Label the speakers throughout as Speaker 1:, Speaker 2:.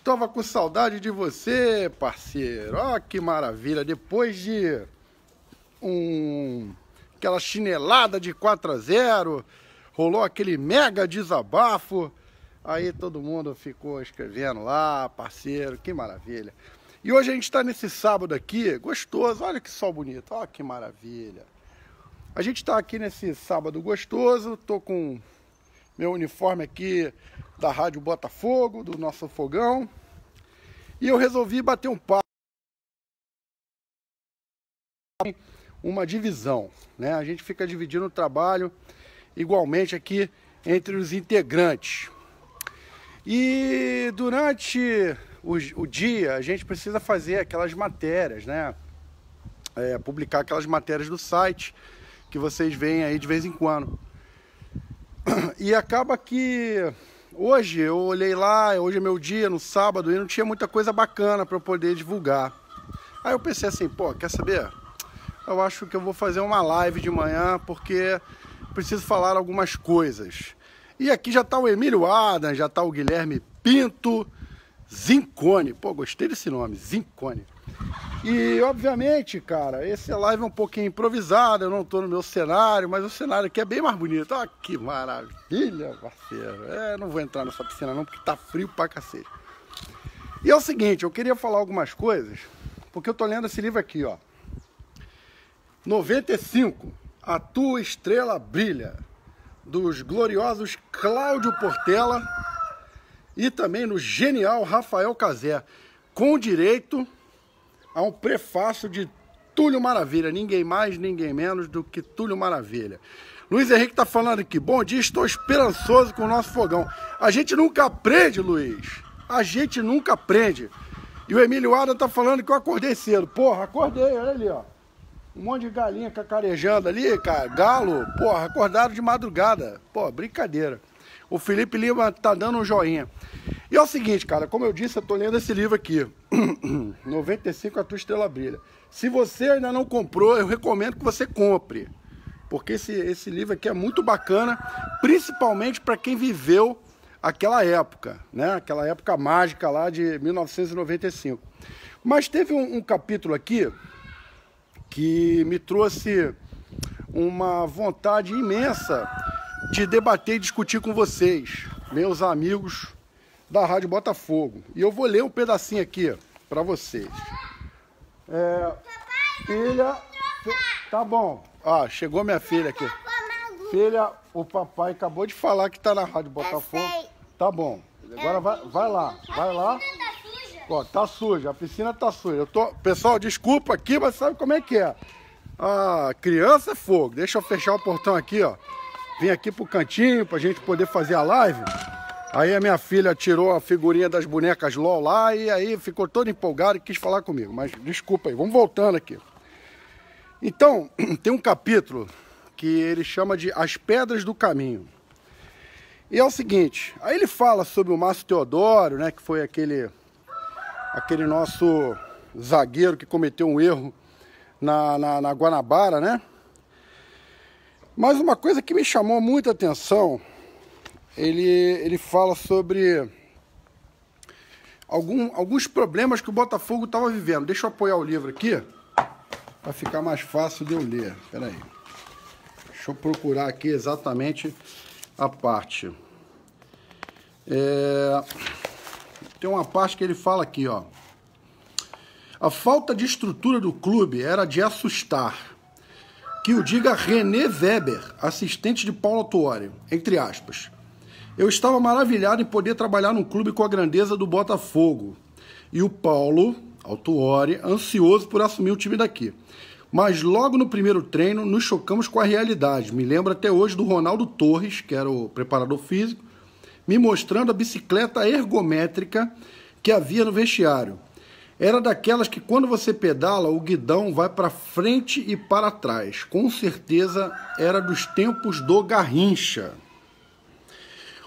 Speaker 1: Tava com saudade de você, parceiro. Ó, que maravilha. Depois de aquela chinelada de 4-0, rolou aquele mega desabafo. Aí todo mundo ficou escrevendo lá, parceiro, que maravilha. E hoje a gente tá nesse sábado aqui, gostoso. Olha que sol bonito, ó, que maravilha. A gente tá aqui nesse sábado gostoso. Tô com meu uniforme aqui da Rádio Botafogo, do nosso fogão. E eu resolvi bater um papo, uma divisão, né? A gente fica dividindo o trabalho igualmente aqui entre os integrantes. E durante o dia a gente precisa fazer aquelas matérias, né? Publicar aquelas matérias do site que vocês veem aí de vez em quando. E acaba que hoje eu olhei lá, hoje é meu dia, no sábado, e não tinha muita coisa bacana para eu poder divulgar. Aí eu pensei assim, pô, quer saber? Eu acho que eu vou fazer uma live de manhã, porque preciso falar algumas coisas. E aqui já tá o Emílio Adams, já tá o Guilherme Pinto Zincone. Pô, gostei desse nome, Zincone. E, obviamente, cara, esse live é um pouquinho improvisado, eu não tô no meu cenário, mas o cenário aqui é bem mais bonito. Olha que maravilha, parceiro. Não vou entrar nessa piscina não, porque tá frio pra cacete. E é o seguinte, eu queria falar algumas coisas, porque eu tô lendo esse livro aqui, ó. 95, A Tua Estrela Brilha, dos gloriosos Cláudio Portela e também no genial Rafael Cazé, com direito a um prefácio de Túlio Maravilha, ninguém mais, ninguém menos do que Túlio Maravilha. Luiz Henrique tá falando aqui, bom dia, estou esperançoso com o nosso fogão. A gente nunca aprende, Luiz, a gente nunca aprende. E o Emílio Adams tá falando que eu acordei cedo. Porra, acordei, olha ali, ó. Um monte de galinha cacarejando ali, cara, galo, porra, acordado de madrugada. Pô, brincadeira. O Felipe Lima tá dando um joinha. E é o seguinte, cara, como eu disse, eu tô lendo esse livro aqui, 95, A Tua Estrela Brilha. Se você ainda não comprou, eu recomendo que você compre, porque esse livro aqui é muito bacana, principalmente para quem viveu aquela época, né? Aquela época mágica lá de 1995. Mas teve um capítulo aqui que me trouxe uma vontade imensa de debater e discutir com vocês, meus amigos da Rádio Botafogo. E eu vou ler um pedacinho aqui para vocês. Filha... Tá bom. Ah, chegou minha filha aqui. Filha, o papai acabou de falar que tá na Rádio Botafogo. Tá bom. Agora vai lá. Vai lá. Ó, tá suja. A piscina tá suja. Pessoal, desculpa aqui, mas sabe como é que é? A criança é fogo. Deixa eu fechar o portão aqui, ó. Vim aqui pro cantinho pra gente poder fazer a live. Aí a minha filha tirou a figurinha das bonecas LOL lá e aí ficou toda empolgada e quis falar comigo. Mas desculpa aí, vamos voltando aqui. Então, tem um capítulo que ele chama de As Pedras do Caminho. E é o seguinte, aí ele fala sobre o Márcio Teodoro, né, que foi aquele nosso zagueiro que cometeu um erro na Guanabara, né? Mas uma coisa que me chamou muita atenção, ele fala sobre alguns problemas que o Botafogo estava vivendo. Deixa eu apoiar o livro aqui, para ficar mais fácil de eu ler. Espera aí. Deixa eu procurar aqui exatamente a parte. Tem uma parte que ele fala aqui, ó. A falta de estrutura do clube era de assustar. Que o diga René Weber, assistente de Paulo Autuori, entre aspas. Eu estava maravilhado em poder trabalhar num clube com a grandeza do Botafogo. E o Paulo Autuori, ansioso por assumir o time daqui. Mas logo no primeiro treino, nos chocamos com a realidade. Me lembro até hoje do Ronaldo Torres, que era o preparador físico, me mostrando a bicicleta ergométrica que havia no vestiário. Era daquelas que quando você pedala, o guidão vai para frente e para trás. Com certeza era dos tempos do Garrincha.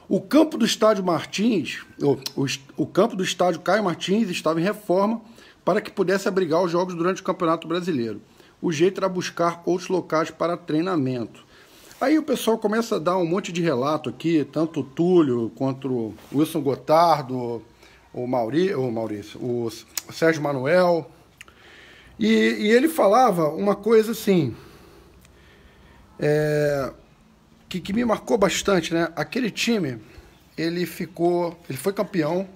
Speaker 1: O campo do estádio Martins, o campo do estádio Caio Martins estava em reforma para que pudesse abrigar os jogos durante o Campeonato Brasileiro. O jeito era buscar outros locais para treinamento. Aí o pessoal começa a dar um monte de relato aqui, tanto o Túlio quanto o Wilson Gotardo, o Maurício, o Sérgio Manuel. E ele falava uma coisa assim, que me marcou bastante, né? Aquele time, ele foi campeão,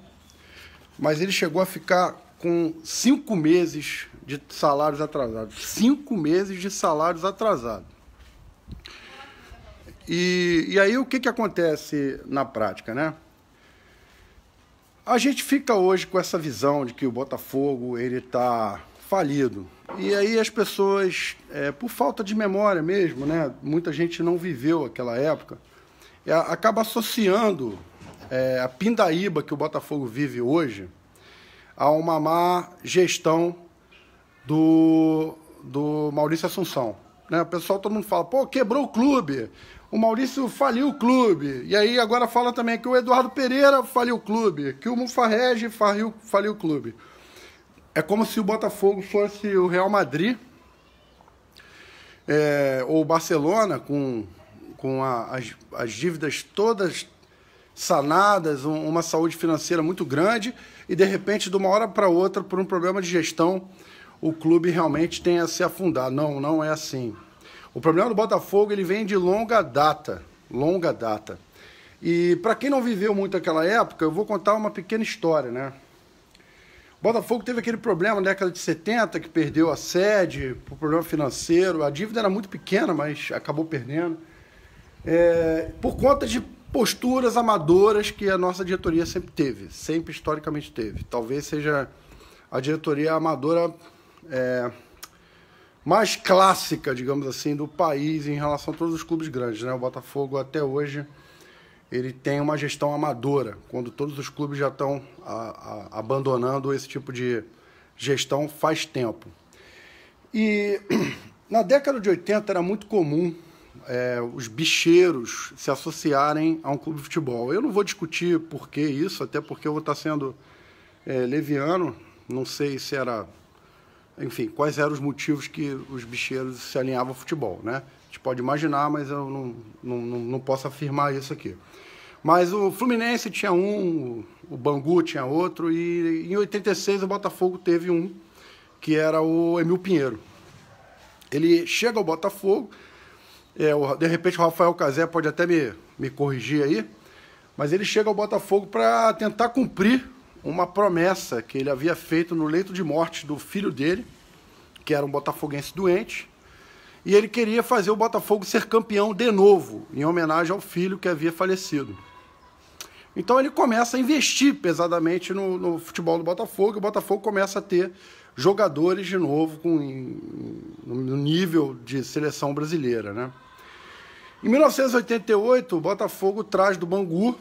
Speaker 1: mas ele chegou a ficar com 5 meses de salários atrasados. 5 meses de salários atrasados. E aí o que acontece na prática, né? A gente fica hoje com essa visão de que o Botafogo ele está falido. E aí as pessoas, por falta de memória mesmo, né? Muita gente não viveu aquela época, acaba associando a pindaíba que o Botafogo vive hoje a uma má gestão do Maurício Assunção. Né? O pessoal, todo mundo fala, pô, quebrou o clube, o Maurício faliu o clube, e aí agora fala também que o Eduardo Pereira faliu o clube, que o Mufarrege faliu o clube. É como se o Botafogo fosse o Real Madrid, ou o Barcelona, com as dívidas todas sanadas, uma saúde financeira muito grande, e de repente, de uma hora para outra, por um problema de gestão, o clube realmente tenha se afundado. Não, não é assim. O problema do Botafogo ele vem de longa data. E para quem não viveu muito aquela época, eu vou contar uma pequena história, né? O Botafogo teve aquele problema na década de 70, que perdeu a sede por problema financeiro. A dívida era muito pequena, mas acabou perdendo. Por conta de posturas amadoras que a nossa diretoria sempre teve, sempre historicamente teve. Talvez seja a diretoria amadora mais clássica, digamos assim, do país em relação a todos os clubes grandes, né? O Botafogo até hoje ele tem uma gestão amadora, quando todos os clubes já estão abandonando esse tipo de gestão faz tempo. E na década de 80 era muito comum os bicheiros se associarem a um clube de futebol. Eu não vou discutir por que isso, até porque eu vou estar sendo leviano, não sei se era... Enfim, quais eram os motivos que os bicheiros se alinhavam ao futebol, né? A gente pode imaginar, mas eu não posso afirmar isso aqui. Mas o Fluminense tinha um, o Bangu tinha outro, e em 86 o Botafogo teve um, que era o Emil Pinheiro. Ele chega ao Botafogo, de repente o Rafael Cazé pode até me corrigir aí, mas ele chega ao Botafogo para tentar cumprir uma promessa que ele havia feito no leito de morte do filho dele, que era um botafoguense doente, e ele queria fazer o Botafogo ser campeão de novo, em homenagem ao filho que havia falecido. Então ele começa a investir pesadamente no futebol do Botafogo, e o Botafogo começa a ter jogadores de novo no nível de seleção brasileira, né? Em 1988, o Botafogo traz do Bangu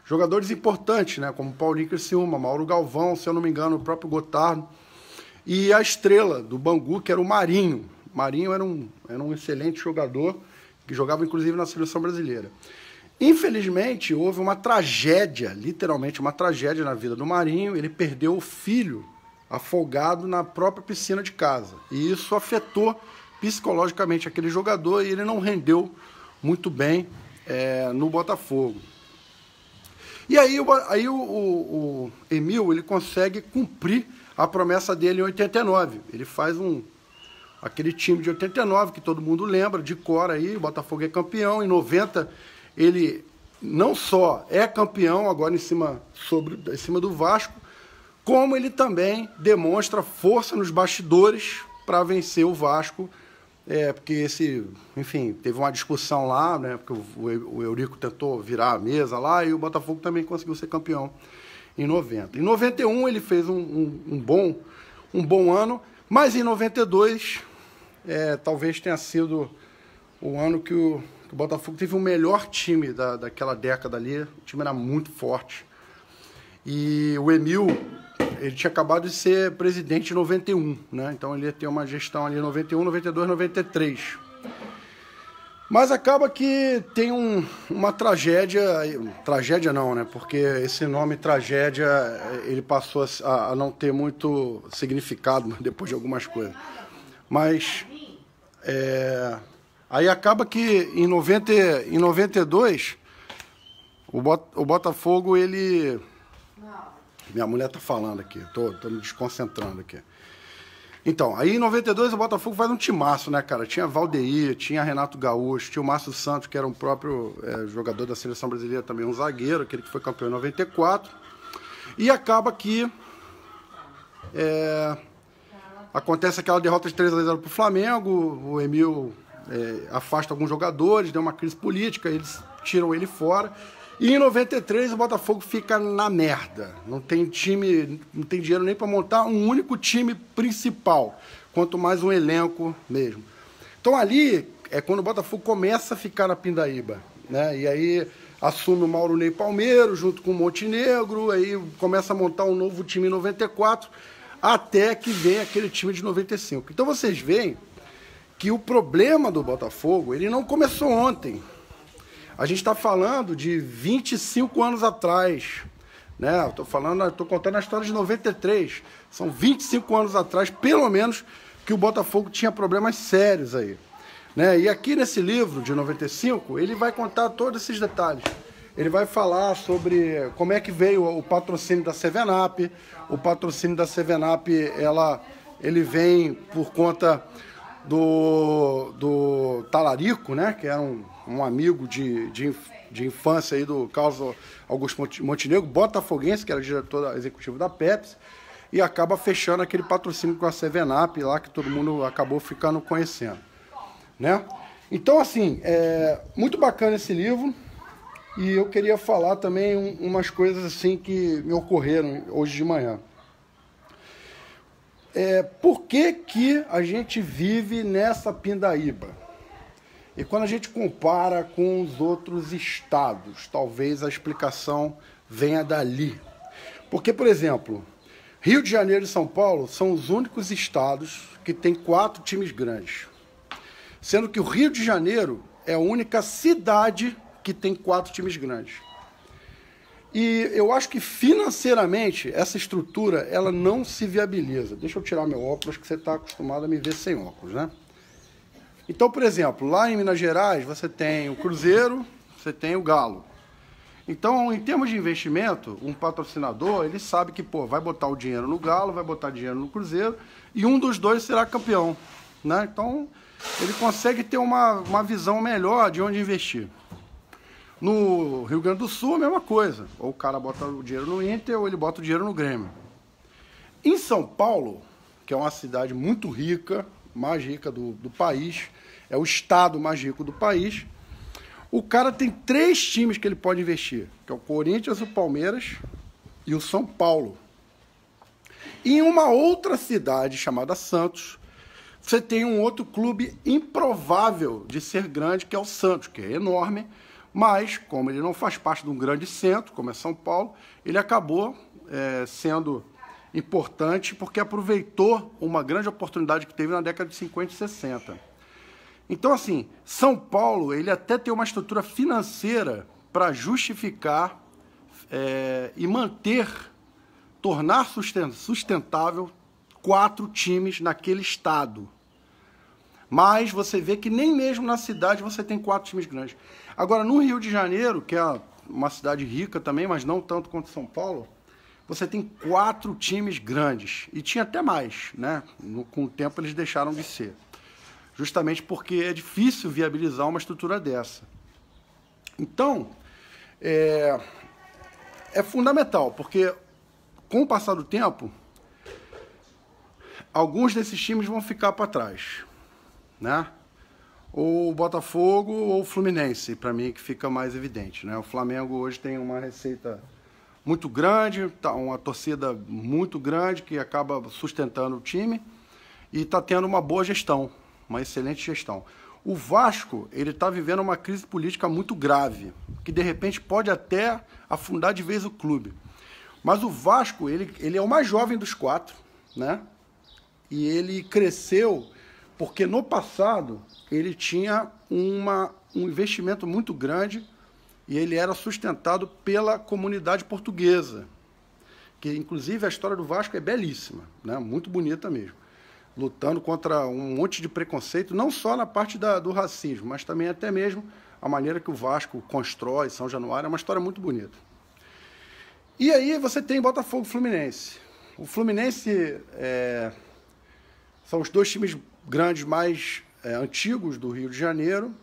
Speaker 1: jogadores importantes, né, como Paulinho Criciúma, Mauro Galvão, se eu não me engano, o próprio Gotardo, e a estrela do Bangu, que era o Marinho. Marinho era um excelente jogador, que jogava inclusive na seleção brasileira. Infelizmente, houve uma tragédia, literalmente uma tragédia na vida do Marinho. Ele perdeu o filho afogado na própria piscina de casa. E isso afetou psicologicamente aquele jogador, e ele não rendeu muito bem no Botafogo. E aí o Emil ele consegue cumprir a promessa dele em 89. Ele faz aquele time de 89 que todo mundo lembra, de cor aí, o Botafogo é campeão. Em 90 ele não só é campeão agora em cima do Vasco, como ele também demonstra força nos bastidores para vencer o Vasco. Porque enfim, teve uma discussão lá, né? Porque o Eurico tentou virar a mesa lá, e o Botafogo também conseguiu ser campeão em 90. Em 91 ele fez um bom ano, mas em 92 talvez tenha sido o ano que o Botafogo teve o melhor time daquela década ali. O time era muito forte. E o Emil, ele tinha acabado de ser presidente em 91, né? Então ele ia ter uma gestão ali em 91, 92, 93. Mas acaba que tem uma tragédia, tragédia não, né? Porque esse nome tragédia, ele passou a não ter muito significado depois de algumas coisas. Mas Aí acaba que em 92, o Botafogo, ele... Minha mulher tá falando aqui, tô me desconcentrando aqui. Então, aí em 92 o Botafogo faz um timaço, né, cara? Tinha Valdeir, tinha Renato Gaúcho, tinha o Márcio Santos, que era um próprio jogador da seleção brasileira, também um zagueiro, aquele que foi campeão em 94. E acaba que acontece aquela derrota de 3-0 pro Flamengo, o Emil afasta alguns jogadores, deu uma crise política, eles tiram ele fora. E em 93 o Botafogo fica na merda. Não tem time, não tem dinheiro nem para montar um único time principal, quanto mais um elenco mesmo. Então ali é quando o Botafogo começa a ficar na pindaíba, né? E aí assume o Mauro Ney Palmeiro junto com o Montenegro, aí começa a montar um novo time em 94, até que vem aquele time de 95. Então vocês veem que o problema do Botafogo, ele não começou ontem. A gente está falando de 25 anos atrás, né? Estou contando a história de 93. São 25 anos atrás, pelo menos, que o Botafogo tinha problemas sérios aí, né? E aqui nesse livro de 95, ele vai contar todos esses detalhes. Ele vai falar sobre como é que veio o patrocínio da 7up. O patrocínio da 7up, ele vem por conta do Talarico, né? Que era um amigo de infância aí do Carlos Augusto Montenegro, botafoguense, que era diretor executivo da Pepsi, e acaba fechando aquele patrocínio com a 7up lá, que todo mundo acabou ficando conhecendo, né? Então, assim, muito bacana esse livro, e eu queria falar também umas coisas assim que me ocorreram hoje de manhã. Por que a gente vive nessa pindaíba? E quando a gente compara com os outros estados, talvez a explicação venha dali. Porque, por exemplo, Rio de Janeiro e São Paulo são os únicos estados que têm 4 times grandes. Sendo que o Rio de Janeiro é a única cidade que tem 4 times grandes. E eu acho que financeiramente essa estrutura ela não se viabiliza. Deixa eu tirar meu óculos, que você está acostumado a me ver sem óculos, né? Então, por exemplo, lá em Minas Gerais você tem o Cruzeiro, você tem o Galo. Então, em termos de investimento, um patrocinador, ele sabe que vai botar o dinheiro no Galo, vai botar dinheiro no Cruzeiro, e um dos dois será campeão, né? Então, ele consegue ter uma visão melhor de onde investir. No Rio Grande do Sul, a mesma coisa. Ou o cara bota o dinheiro no Inter, ou ele bota o dinheiro no Grêmio. Em São Paulo, que é uma cidade muito rica, mais rica do país, é o estado mais rico do país, o cara tem 3 times que ele pode investir, que é o Corinthians, o Palmeiras e o São Paulo. E em uma outra cidade chamada Santos, você tem um outro clube improvável de ser grande, que é o Santos, que é enorme, mas como ele não faz parte de um grande centro, como é São Paulo, ele acabou sendo importante porque aproveitou uma grande oportunidade que teve na década de 50 e 60. Então, assim, São Paulo, ele até tem uma estrutura financeira para justificar e tornar sustentável 4 times naquele estado. Mas você vê que nem mesmo na cidade você tem 4 times grandes. Agora, no Rio de Janeiro, que é uma cidade rica também, mas não tanto quanto São Paulo, você tem 4 times grandes. E tinha até mais, né? Com o tempo eles deixaram de ser. Justamente porque é difícil viabilizar uma estrutura dessa. Então, é fundamental, porque com o passar do tempo, alguns desses times vão ficar para trás, né? Ou o Botafogo ou o Fluminense, para mim, que fica mais evidente, né? O Flamengo hoje tem uma receita muito grande, uma torcida muito grande que acaba sustentando o time e está tendo uma boa gestão, uma excelente gestão. O Vasco, ele está vivendo uma crise política muito grave, que de repente pode até afundar de vez o clube. Mas o Vasco, ele é o mais jovem dos 4, né? E ele cresceu porque no passado ele tinha um investimento muito grande e ele era sustentado pela comunidade portuguesa, que inclusive a história do Vasco é belíssima, né? Muito bonita mesmo. lutando contra um monte de preconceito, não só na parte do racismo, mas também até mesmo a maneira que o Vasco constrói São Januário. É uma história muito bonita. E aí você tem Botafogo e Fluminense. O Fluminense são os dois times grandes mais antigos do Rio de Janeiro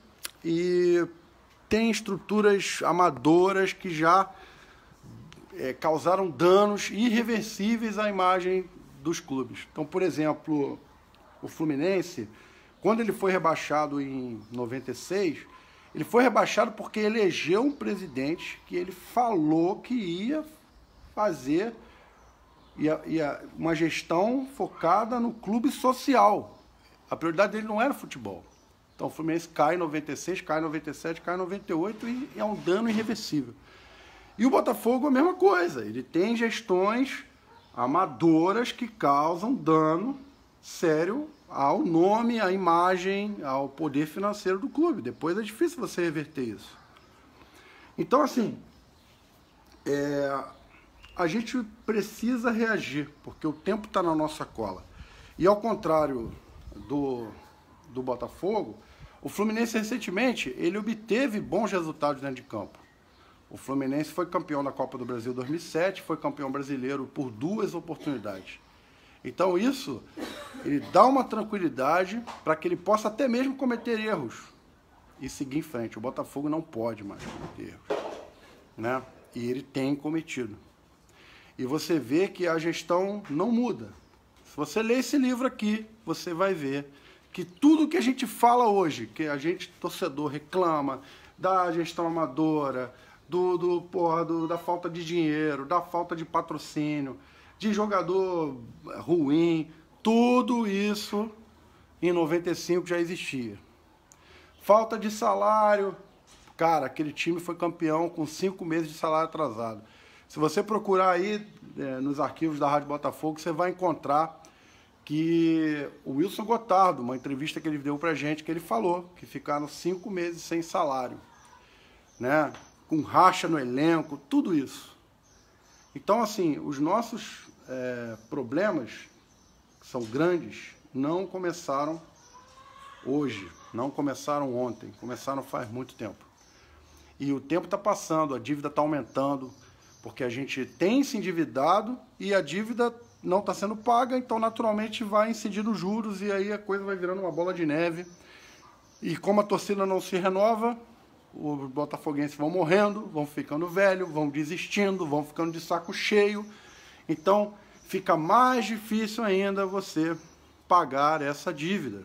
Speaker 1: e tem estruturas amadoras que já causaram danos irreversíveis à imagem dos clubes. Então, por exemplo, o Fluminense, quando ele foi rebaixado em 96, ele foi rebaixado porque elegeu um presidente que ele falou que ia fazer uma gestão focada no clube social. A prioridade dele não era futebol. Então o Fluminense cai em 96, cai em 97, cai em 98 e é um dano irreversível. E o Botafogo é a mesma coisa. Ele tem gestões amadoras que causam dano sério ao nome, à imagem, ao poder financeiro do clube. Depois é difícil você reverter isso. Então, assim, a gente precisa reagir, porque o tempo está na nossa cola. E ao contrário do Botafogo, o Fluminense recentemente ele obteve bons resultados dentro de campo. O Fluminense foi campeão da Copa do Brasil 2007, foi campeão brasileiro por 2 oportunidades. Então isso, ele dá uma tranquilidade para que ele possa até mesmo cometer erros e seguir em frente. O Botafogo não pode mais cometer erros, né? E ele tem cometido. E você vê que a gestão não muda. Se você ler esse livro aqui, você vai ver que tudo que a gente fala hoje, que a gente, torcedor, reclama da gestão amadora, da falta de dinheiro, da falta de patrocínio, de jogador ruim, tudo isso em 95 já existia. Falta de salário, cara, aquele time foi campeão com 5 meses de salário atrasado. Se você procurar aí nos arquivos da Rádio Botafogo, você vai encontrar que o Wilson Gotardo, uma entrevista que ele deu pra gente, que ele falou que ficaram 5 meses sem salário, né? Com racha no elenco, tudo isso. Então, assim, os nossos problemas, que são grandes, não começaram hoje, não começaram ontem, começaram faz muito tempo. E o tempo está passando, a dívida está aumentando, porque a gente tem se endividado e a dívida não está sendo paga, então naturalmente vai incidir os juros e aí a coisa vai virando uma bola de neve. E como a torcida não se renova, os botafoguenses vão morrendo, vão ficando velhos, vão desistindo, vão ficando de saco cheio. Então fica mais difícil ainda você pagar essa dívida.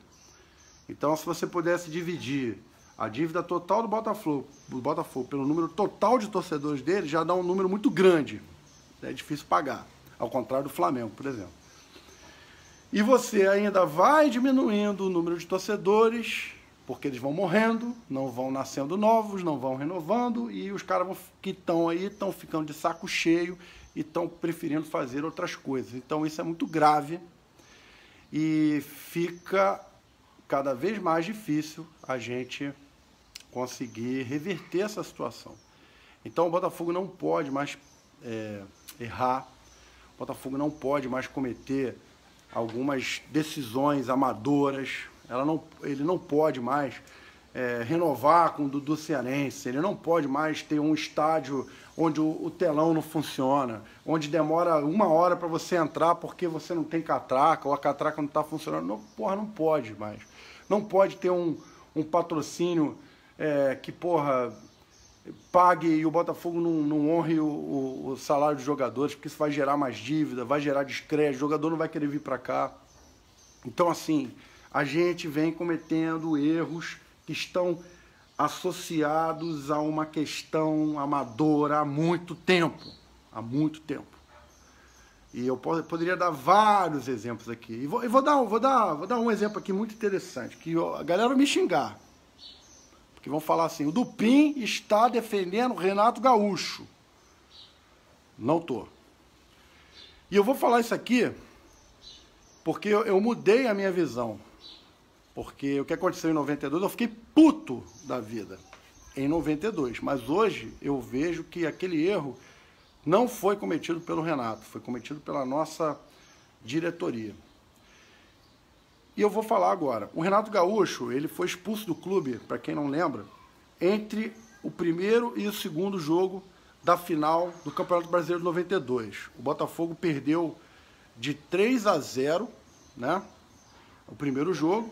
Speaker 1: Então se você pudesse dividir a dívida total do Botafogo pelo número total de torcedores dele, já dá um número muito grande. É difícil pagar, ao contrário do Flamengo, por exemplo. E você ainda vai diminuindo o número de torcedores, porque eles vão morrendo, não vão nascendo novos, não vão renovando, e os caras que estão aí estão ficando de saco cheio e estão preferindo fazer outras coisas. Então isso é muito grave e fica cada vez mais difícil a gente conseguir reverter essa situação. Então o Botafogo não pode mais errar, o Botafogo não pode mais cometer algumas decisões amadoras, ele não pode mais renovar com o Dudu Cearense, ele não pode mais ter um estádio onde o telão não funciona, onde demora 1 hora para você entrar porque você não tem catraca, ou a catraca não está funcionando. Não, porra, não pode mais. Não pode ter um patrocínio que, porra, pague e o Botafogo não honre o salário dos jogadores, porque isso vai gerar mais dívida, vai gerar descrédito, o jogador não vai querer vir para cá. Então, assim, a gente vem cometendo erros que estão associados a uma questão amadora há muito tempo. Há muito tempo. E eu poderia dar vários exemplos aqui. E vou dar um exemplo aqui muito interessante, que a galera vai me xingar. Porque vão falar assim, o Dupin está defendendo o Renato Gaúcho. Não tô. E eu vou falar isso aqui porque eu mudei a minha visão. Porque o que aconteceu em 92, eu fiquei puto da vida em 92. Mas hoje eu vejo que aquele erro não foi cometido pelo Renato, foi cometido pela nossa diretoria. E eu vou falar agora. O Renato Gaúcho, ele foi expulso do clube, para quem não lembra, entre o primeiro e o segundo jogo da final do Campeonato Brasileiro de 92. O Botafogo perdeu de 3-0, né? O primeiro jogo.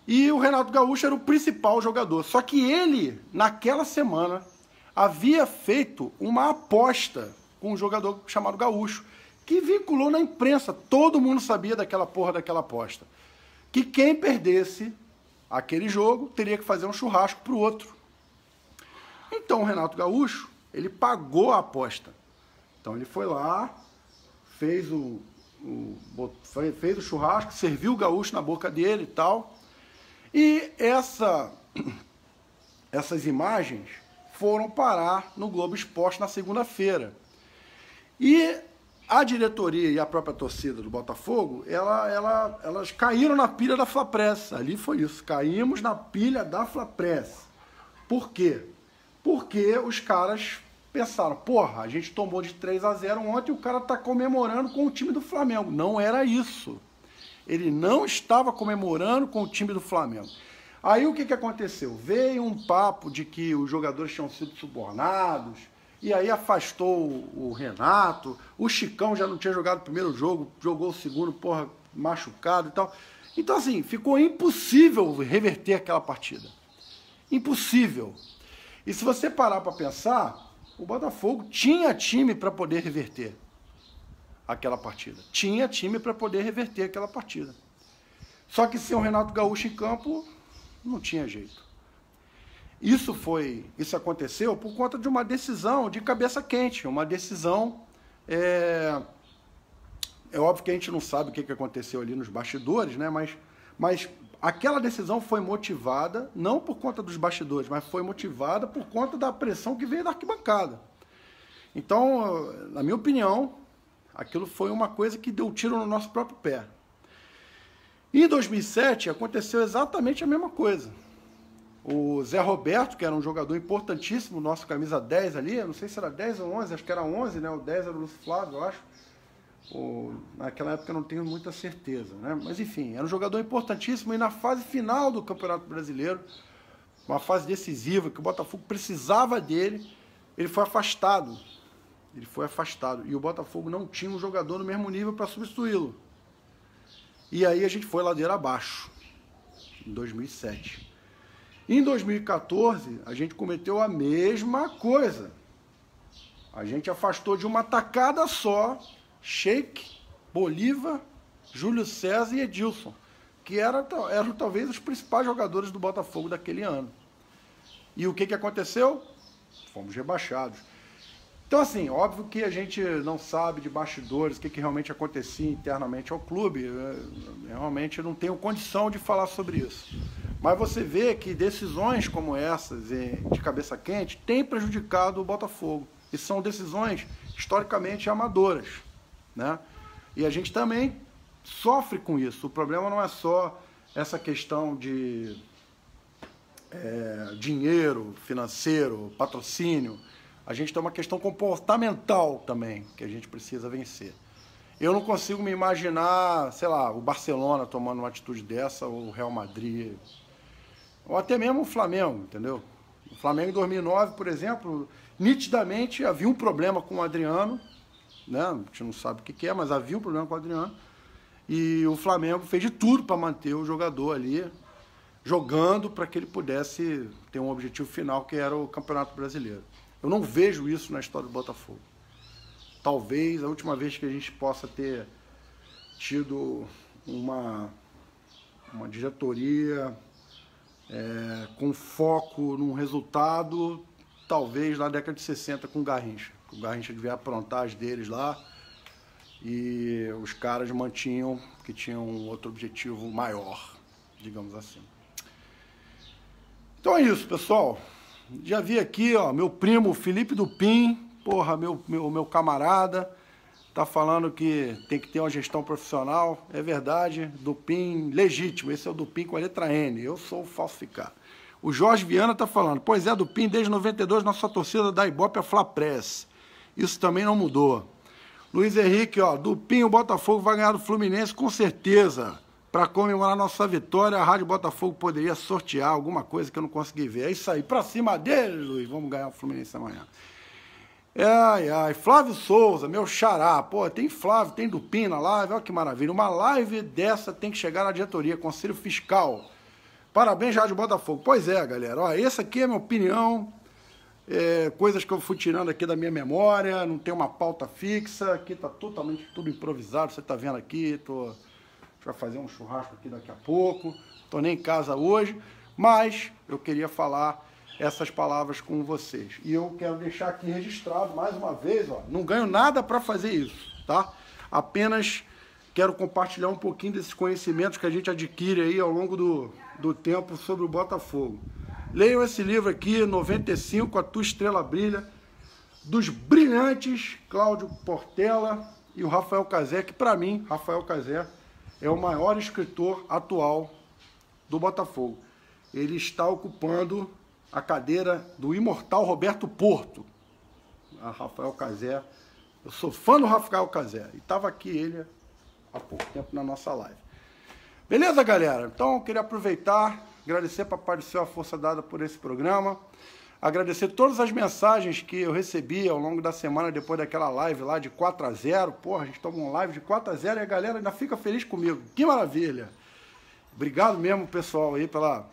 Speaker 1: E o Renato Gaúcho era o principal jogador. Só que ele, naquela semana, havia feito uma aposta com um jogador chamado Gaúcho, que vinculou na imprensa. Todo mundo sabia daquela porra daquela aposta. Que quem perdesse aquele jogo teria que fazer um churrasco pro outro. Então o Renato Gaúcho, ele pagou a aposta. Então ele foi lá, fez o churrasco, serviu o Gaúcho na boca dele e tal. E essas imagens foram parar no Globo Esporte na segunda-feira. E a diretoria e a própria torcida do Botafogo, elas caíram na pilha da Flapress. Ali foi isso, caímos na pilha da Flapress. Por quê? Porque os caras pensaram, porra, a gente tomou de 3-0 ontem e o cara tá comemorando com o time do Flamengo. Não era isso. Ele não estava comemorando com o time do Flamengo. Aí o que aconteceu? Veio um papo de que os jogadores tinham sido subornados, e aí afastou o Renato, o Chicão já não tinha jogado o primeiro jogo, jogou o segundo, porra, machucado e tal. Então, assim, ficou impossível reverter aquela partida. Impossível. E se você parar para pensar, o Botafogo tinha time para poder reverter aquela partida. Tinha time para poder reverter aquela partida. Só que sem o Renato Gaúcho em campo, não tinha jeito. Isso aconteceu por conta de uma decisão de cabeça quente, uma decisão... É óbvio que a gente não sabe o que aconteceu ali nos bastidores, né? Mas aquela decisão foi motivada, não por conta dos bastidores, mas foi motivada por conta da pressão que veio da arquibancada. Então, na minha opinião, aquilo foi uma coisa que deu um tiro no nosso próprio pé. Em 2007, aconteceu exatamente a mesma coisa. O Zé Roberto, que era um jogador importantíssimo, nosso camisa 10 ali, eu não sei se era 10 ou 11, acho que era 11, né? O 10 era o Lúcio Flávio, eu acho. Naquela época eu não tenho muita certeza, né? Mas enfim, era um jogador importantíssimo e na fase final do Campeonato Brasileiro, uma fase decisiva, que o Botafogo precisava dele, ele foi afastado. Ele foi afastado. E o Botafogo não tinha um jogador no mesmo nível para substituí-lo. E aí a gente foi ladeira abaixo, em 2007. Em 2014, a gente cometeu a mesma coisa. A gente afastou de uma tacada só Sheik, Bolívar, Júlio César e Edilson, que eram talvez os principais jogadores do Botafogo daquele ano. E o que aconteceu? Fomos rebaixados. Então, assim, óbvio que a gente não sabe de bastidores o que realmente acontecia internamente ao clube. Eu realmente não tenho condição de falar sobre isso. Mas você vê que decisões como essas, de cabeça quente, têm prejudicado o Botafogo. E são decisões historicamente amadoras, né? E a gente também sofre com isso. O problema não é só essa questão de dinheiro, financeiro, patrocínio. A gente tem uma questão comportamental também, que a gente precisa vencer. Eu não consigo me imaginar, sei lá, o Barcelona tomando uma atitude dessa, ou o Real Madrid, ou até mesmo o Flamengo, entendeu? O Flamengo em 2009, por exemplo, nitidamente havia um problema com o Adriano, né? A gente não sabe o que é, mas havia um problema com o Adriano, e o Flamengo fez de tudo para manter o jogador ali, jogando para que ele pudesse ter um objetivo final, que era o Campeonato Brasileiro. Eu não vejo isso na história do Botafogo. Talvez a última vez que a gente possa ter tido uma diretoria com foco num resultado, talvez na década de 60 com o Garrincha. O Garrincha devia aprontar as deles lá e os caras mantinham que tinham um outro objetivo maior, digamos assim. Então é isso, pessoal. Já vi aqui, ó, meu primo Felipe Dupin, porra, meu camarada, tá falando que tem que ter uma gestão profissional. É verdade, Dupin legítimo, esse é o Dupin com a letra N, eu sou o falsificado. O Jorge Viana tá falando, pois é, Dupin, desde 92, nossa torcida da Ibope é Flapress. Isso também não mudou. Luiz Henrique, ó, Dupin, o Botafogo vai ganhar do Fluminense com certeza. Para comemorar nossa vitória, a Rádio Botafogo poderia sortear alguma coisa que eu não consegui ver. É isso aí, pra cima dele, Luiz. Vamos ganhar o Fluminense amanhã. Ai, ai, Flávio Souza, meu xará. Pô, tem Flávio, tem Dupin na live, olha que maravilha. Uma live dessa tem que chegar na diretoria, Conselho Fiscal. Parabéns, Rádio Botafogo. Pois é, galera. Ó, essa aqui é a minha opinião. Coisas que eu fui tirando aqui da minha memória. Não tem uma pauta fixa. Aqui tá totalmente tudo improvisado. Você tá vendo aqui. A gente vai fazer um churrasco aqui daqui a pouco. Tô nem em casa hoje. Mas eu queria falar essas palavras com vocês. E eu quero deixar aqui registrado mais uma vez. Ó, não ganho nada para fazer isso, tá? Apenas quero compartilhar um pouquinho desses conhecimentos que a gente adquire aí ao longo do tempo sobre o Botafogo. Leiam esse livro aqui, 95, A Tua Estrela Brilha, dos brilhantes Cláudio Portela e o Rafael Cazé, que para mim, Rafael Cazé, é o maior escritor atual do Botafogo. Ele está ocupando a cadeira do imortal Roberto Porto. A Rafael Cazé, eu sou fã do Rafael Cazé, e estava aqui ele há pouco tempo na nossa live. Beleza, galera? Então, eu queria aproveitar, agradecer para aparecer a força dada por esse programa, agradecer todas as mensagens que eu recebi ao longo da semana, depois daquela live lá de 4-0, porra, a gente tomou uma live de 4-0 e a galera ainda fica feliz comigo, que maravilha! Obrigado mesmo, pessoal, aí, pela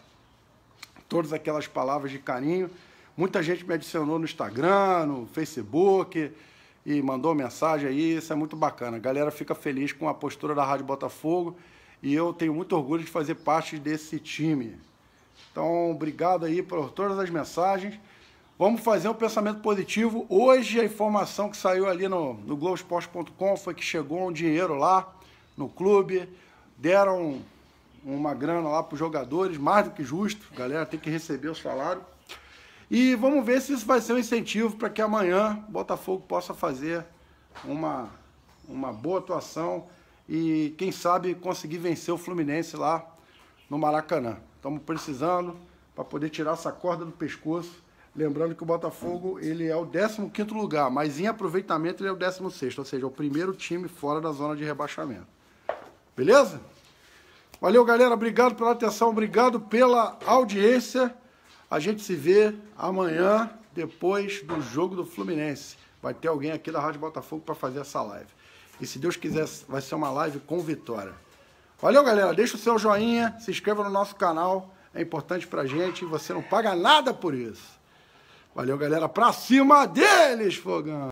Speaker 1: todas aquelas palavras de carinho. Muita gente me adicionou no Instagram, no Facebook e mandou mensagem aí, isso é muito bacana. A galera fica feliz com a postura da Rádio Botafogo e eu tenho muito orgulho de fazer parte desse time. Então, obrigado aí por todas as mensagens. Vamos fazer um pensamento positivo. Hoje a informação que saiu ali no Globoesporte.com foi que chegou um dinheiro lá no clube, deram uma grana lá para os jogadores, mais do que justo, a galera tem que receber o salário. E vamos ver se isso vai ser um incentivo para que amanhã o Botafogo possa fazer uma boa atuação e, quem sabe, conseguir vencer o Fluminense lá no Maracanã. Estamos precisando para poder tirar essa corda do pescoço. Lembrando que o Botafogo ele é o 15º lugar, mas em aproveitamento ele é o 16º, ou seja, o primeiro time fora da zona de rebaixamento. Beleza? Valeu, galera. Obrigado pela atenção, obrigado pela audiência. A gente se vê amanhã, depois do jogo do Fluminense. Vai ter alguém aqui da Rádio Botafogo para fazer essa live. E se Deus quiser, vai ser uma live com vitória. Valeu, galera. Deixa o seu joinha, se inscreva no nosso canal. É importante pra gente e você não paga nada por isso. Valeu, galera. Pra cima deles, Fogão!